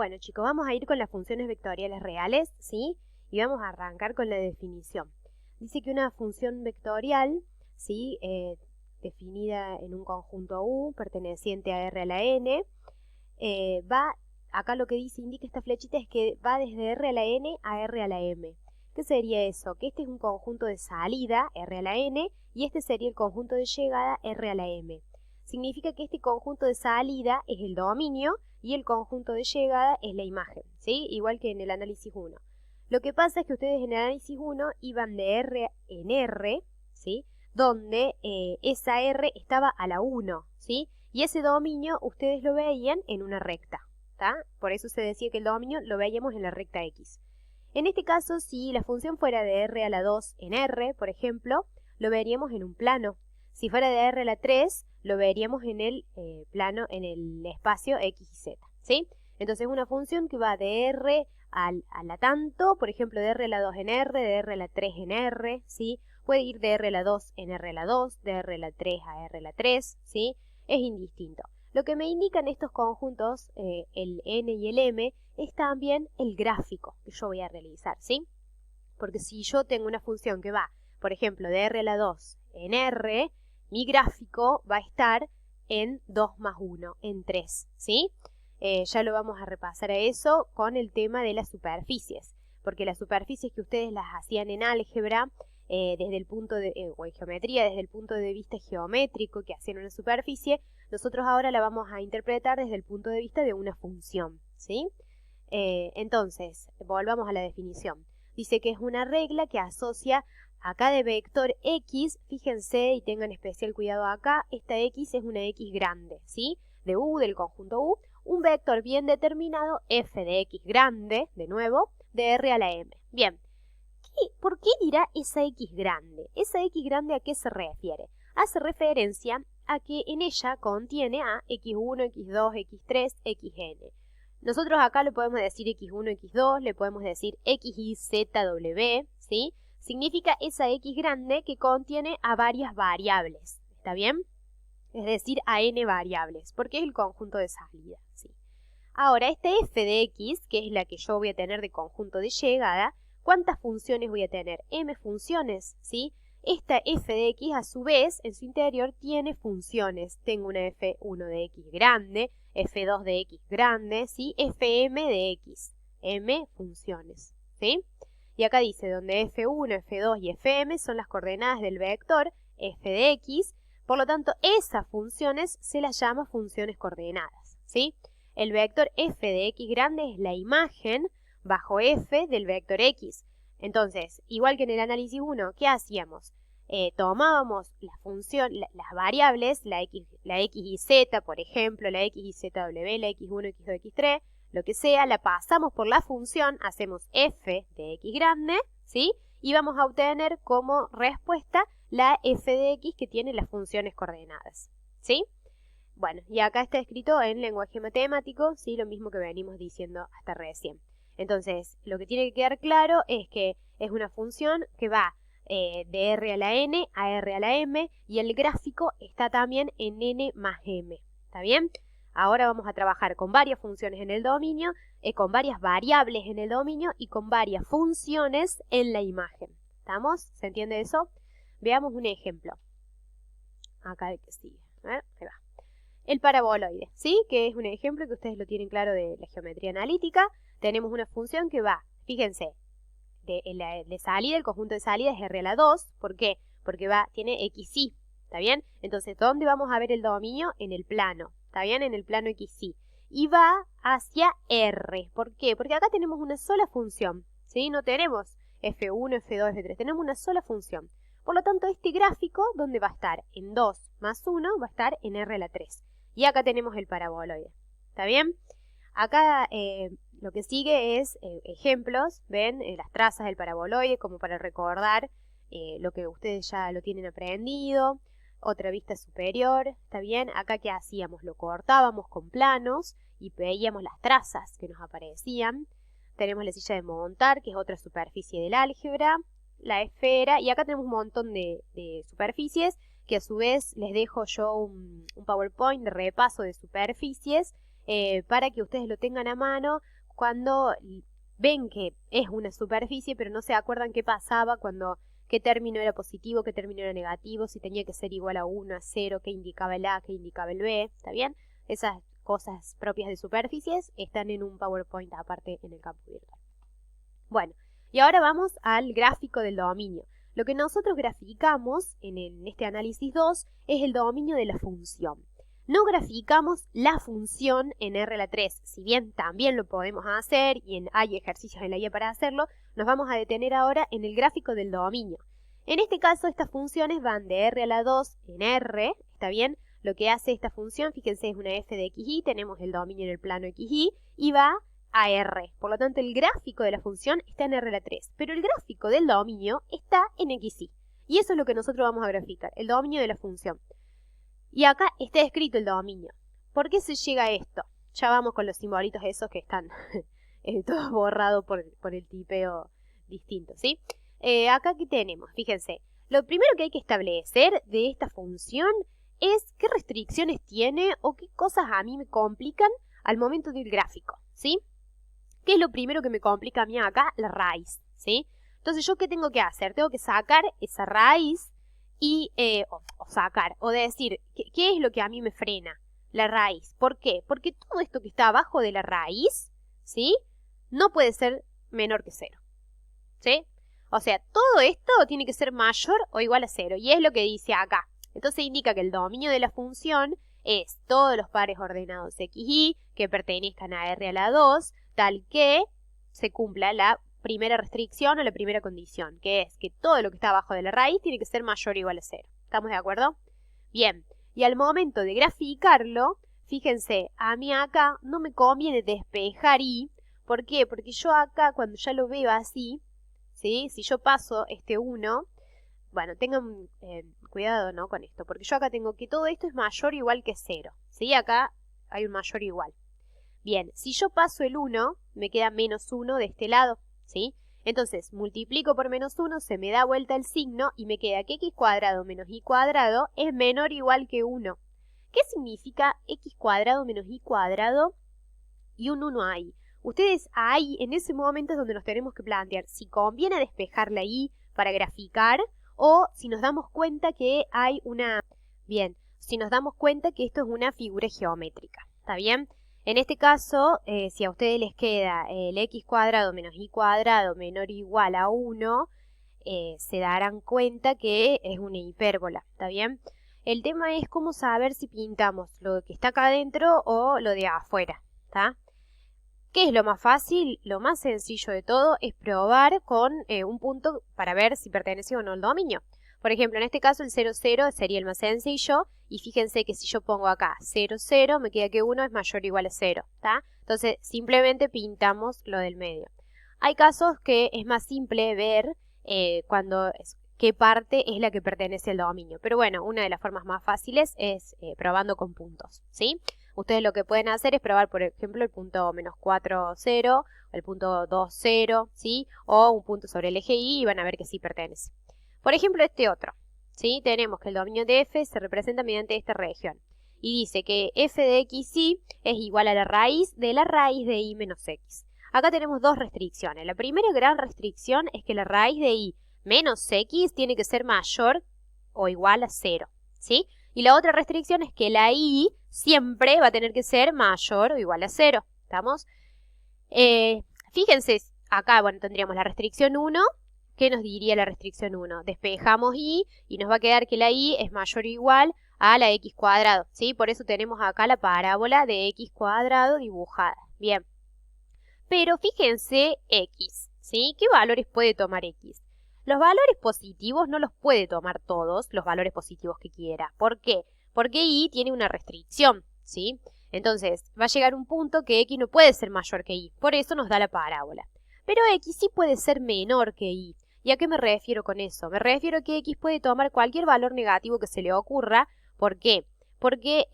Bueno, chicos, vamos a ir con las funciones vectoriales reales, ¿sí? Y vamos a arrancar con la definición. Dice que una función vectorial, ¿sí? Definida en un conjunto U perteneciente a R a la N, acá lo que indica esta flechita es que va desde R a la N a R a la M. ¿Qué sería eso? Que este es un conjunto de salida, R a la N, y este sería el conjunto de llegada, R a la M. Significa que este conjunto de salida es el dominio y el conjunto de llegada es la imagen, ¿sí? Igual que en el análisis 1. Lo que pasa es que ustedes en el análisis 1 iban de R en R, ¿sí? Donde esa R estaba a la 1, ¿sí? Y ese dominio ustedes lo veían en una recta, ¿tá? Por eso se decía que el dominio lo veíamos en la recta X. En este caso, si la función fuera de R a la 2 en R, por ejemplo, lo veríamos en un plano. Si fuera de R a la 3, lo veríamos en el plano, en el espacio X y Z, ¿sí? Entonces, una función que va de R a la tanto, por ejemplo, de R a la 2 en R, de R a la 3 en R, ¿sí? Puede ir de R a la 2 en R a la 2, de R a la 3 a R a la 3, ¿sí? Es indistinto. Lo que me indican estos conjuntos, el N y el M, es también el gráfico que yo voy a realizar, ¿sí? Porque si yo tengo una función que va, por ejemplo, de R a la 2 en R, mi gráfico va a estar en 2 más 1, en 3, ¿sí? Ya lo vamos a repasar a eso con el tema de las superficies, porque las superficies que ustedes las hacían en álgebra, desde el punto de, o en geometría, desde el punto de vista geométrico que hacían una superficie, nosotros ahora la vamos a interpretar desde el punto de vista de una función, ¿sí? Entonces, volvamos a la definición. Dice que es una regla que asocia acá de vector X, fíjense y tengan especial cuidado acá, esta X es una X grande, ¿sí? De U, del conjunto U, un vector bien determinado, f de X grande, de nuevo, de R a la M. Bien, ¿por qué dirá esa X grande? ¿Esa X grande a qué se refiere? Hace referencia a que en ella contiene a X1, X2, X3, Xn. Nosotros acá le podemos decir X1, X2, le podemos decir X, Y, Z, W, ¿sí? Significa esa X grande que contiene a varias variables, ¿está bien? Es decir, a n variables, porque es el conjunto de salida, ¿sí? Ahora, esta f de x, que es la que yo voy a tener de conjunto de llegada, ¿cuántas funciones voy a tener? M funciones, ¿sí? Esta f de x, a su vez, en su interior, tiene funciones. Tengo una f1 de x grande, f2 de x grande, ¿sí? Fm de x, m funciones, ¿sí? Y acá dice, donde f1, f2 y fm son las coordenadas del vector f de x, por lo tanto, esas funciones se las llama funciones coordenadas, ¿sí? El vector f de x grande es la imagen bajo f del vector x. Entonces, igual que en el análisis 1, ¿qué hacíamos? Tomábamos la función, las variables, la x y z, por ejemplo, la x y z w, la x1, x2, x3, lo que sea, la pasamos por la función, hacemos f de x grande, ¿sí? Y vamos a obtener como respuesta la f de x que tiene las funciones coordenadas, ¿sí? Bueno, y acá está escrito en lenguaje matemático, ¿sí? Lo mismo que venimos diciendo hasta recién. Entonces, lo que tiene que quedar claro es que es una función que va de R a la N a R a la M y el gráfico está también en N más M, ¿está bien? Ahora vamos a trabajar con varias funciones en el dominio, con varias variables en el dominio y con varias funciones en la imagen. ¿Estamos? ¿Se entiende eso? Veamos un ejemplo. Acá el que sigue. A ver, ahí va. El paraboloide, ¿sí? Que es un ejemplo que ustedes lo tienen claro de la geometría analítica. Tenemos una función que va, fíjense, de salida, el conjunto de salida es R a la 2. ¿Por qué? Porque tiene XY, ¿está bien? Entonces, ¿dónde vamos a ver el dominio? En el plano, ¿está bien? En el plano XY. Y va hacia R. ¿Por qué? Porque acá tenemos una sola función, ¿sí? No tenemos F1, F2, F3, tenemos una sola función. Por lo tanto, este gráfico, ¿dónde va a estar? En 2 más 1 va a estar en R a la 3. Y acá tenemos el paraboloide, ¿está bien? Acá lo que sigue es ejemplos, ¿ven? Las trazas del paraboloide, como para recordar lo que ustedes ya lo tienen aprendido. Otra vista superior, ¿está bien? Acá, ¿qué hacíamos? Lo cortábamos con planos y veíamos las trazas que nos aparecían. Tenemos la silla de montar, que es otra superficie del álgebra, la esfera, y acá tenemos un montón de superficies, que a su vez les dejo yo un PowerPoint de repaso de superficies, para que ustedes lo tengan a mano cuando ven que es una superficie, pero no se acuerdan qué pasaba cuando, qué término era positivo, qué término era negativo, si tenía que ser igual a 1, a 0, qué indicaba el A, qué indicaba el B, ¿está bien? Esas cosas propias de superficies están en un PowerPoint aparte en el campo virtual. Bueno, y ahora vamos al gráfico del dominio. Lo que nosotros graficamos en este análisis 2 es el dominio de la función. No graficamos la función en R a la 3, si bien también lo podemos hacer y hay ejercicios en la guía para hacerlo, nos vamos a detener ahora en el gráfico del dominio. En este caso estas funciones van de R a la 2 en R, ¿está bien? Lo que hace esta función, fíjense, es una f de xy, tenemos el dominio en el plano xy y va a R. Por lo tanto, el gráfico de la función está en R a la 3, pero el gráfico del dominio está en xy. Y eso es lo que nosotros vamos a graficar, el dominio de la función. Y acá está escrito el dominio. ¿Por qué se llega a esto? Ya vamos con los simbolitos esos que están todos borrados por el tipeo distinto, ¿sí? Acá ¿qué tenemos? Fíjense, lo primero que hay que establecer de esta función es qué restricciones tiene o qué cosas a mí me complican al momento del gráfico, ¿sí? ¿Qué es lo primero que me complica a mí acá? La raíz, ¿sí? Entonces, ¿yo qué tengo que hacer? Tengo que sacar esa raíz y, o decir, ¿qué es lo que a mí me frena? La raíz. ¿Por qué? Porque todo esto que está abajo de la raíz, ¿sí? No puede ser menor que 0, ¿sí? O sea, todo esto tiene que ser mayor o igual a 0, y es lo que dice acá. Entonces indica que el dominio de la función es todos los pares ordenados x, y que pertenezcan a R a la 2, tal que se cumpla la primera restricción o la primera condición, que es que todo lo que está abajo de la raíz tiene que ser mayor o igual a 0. ¿Estamos de acuerdo? Bien, y al momento de graficarlo, fíjense, a mí acá no me conviene despejar y, ¿por qué? Porque yo acá, cuando ya lo veo así, ¿sí? Si yo paso este 1, bueno, tengan cuidado, ¿no? Con esto, porque yo acá tengo que todo esto es mayor o igual que 0, ¿sí? Acá hay un mayor o igual. Bien, si yo paso el 1, me queda menos 1 de este lado, ¿sí? Entonces, multiplico por menos 1, se me da vuelta el signo y me queda que x cuadrado menos y cuadrado es menor o igual que 1. ¿Qué significa x cuadrado menos y cuadrado y un 1 ahí? Ustedes ahí, en ese momento es donde nos tenemos que plantear si conviene despejar la y para graficar o si nos damos cuenta que hay una... Bien, si nos damos cuenta que esto es una figura geométrica, ¿está bien? En este caso, si a ustedes les queda el x cuadrado menos y cuadrado menor o igual a 1, se darán cuenta que es una hipérbola, ¿está bien? El tema es cómo saber si pintamos lo que está acá adentro o lo de afuera, ¿está? ¿Qué es lo más fácil? Lo más sencillo de todo es probar con un punto para ver si pertenece o no al dominio. Por ejemplo, en este caso el 0, 0 sería el más sencillo. Y fíjense que si yo pongo acá 0, 0, me queda que 1 es mayor o igual a 0, ¿está? Entonces, simplemente pintamos lo del medio. Hay casos que es más simple ver qué parte es la que pertenece al dominio. Pero bueno, una de las formas más fáciles es probando con puntos, ¿sí? Ustedes lo que pueden hacer es probar, por ejemplo, el punto menos 4, 0, el punto 2, 0, ¿sí? O un punto sobre el eje Y y van a ver que sí pertenece. Por ejemplo, este otro, ¿sí? Tenemos que el dominio de f se representa mediante esta región. Y dice que f de xy es igual a la raíz de y menos x. Acá tenemos dos restricciones. La primera gran restricción es que la raíz de y menos x tiene que ser mayor o igual a 0, ¿sí? Y la otra restricción es que la y siempre va a tener que ser mayor o igual a 0. ¿Estamos? Fíjense, acá bueno, tendríamos la restricción 1. ¿Qué nos diría la restricción 1? Despejamos y nos va a quedar que la y es mayor o igual a la x cuadrado, ¿sí? Por eso tenemos acá la parábola de x cuadrado dibujada. Bien. Pero fíjense x, ¿sí? ¿Qué valores puede tomar x? Los valores positivos no los puede tomar todos los valores positivos que quiera. ¿Por qué? Porque y tiene una restricción, ¿sí? Entonces, va a llegar un punto que x no puede ser mayor que y. Por eso nos da la parábola. Pero x sí puede ser menor que y. ¿Y a qué me refiero con eso? Me refiero a que x puede tomar cualquier valor negativo que se le ocurra. ¿Por qué? Porque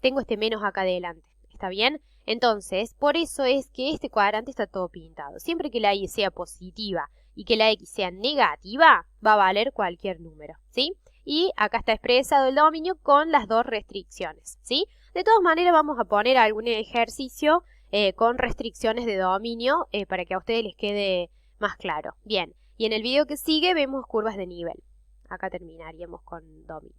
tengo este menos acá adelante. ¿Está bien? Entonces, por eso es que este cuadrante está todo pintado. Siempre que la y sea positiva y que la x sea negativa, va a valer cualquier número, ¿sí? Y acá está expresado el dominio con las dos restricciones, ¿sí? De todas maneras vamos a poner algún ejercicio con restricciones de dominio para que a ustedes les quede más claro. Bien, y en el video que sigue vemos curvas de nivel. Acá terminaríamos con dominio.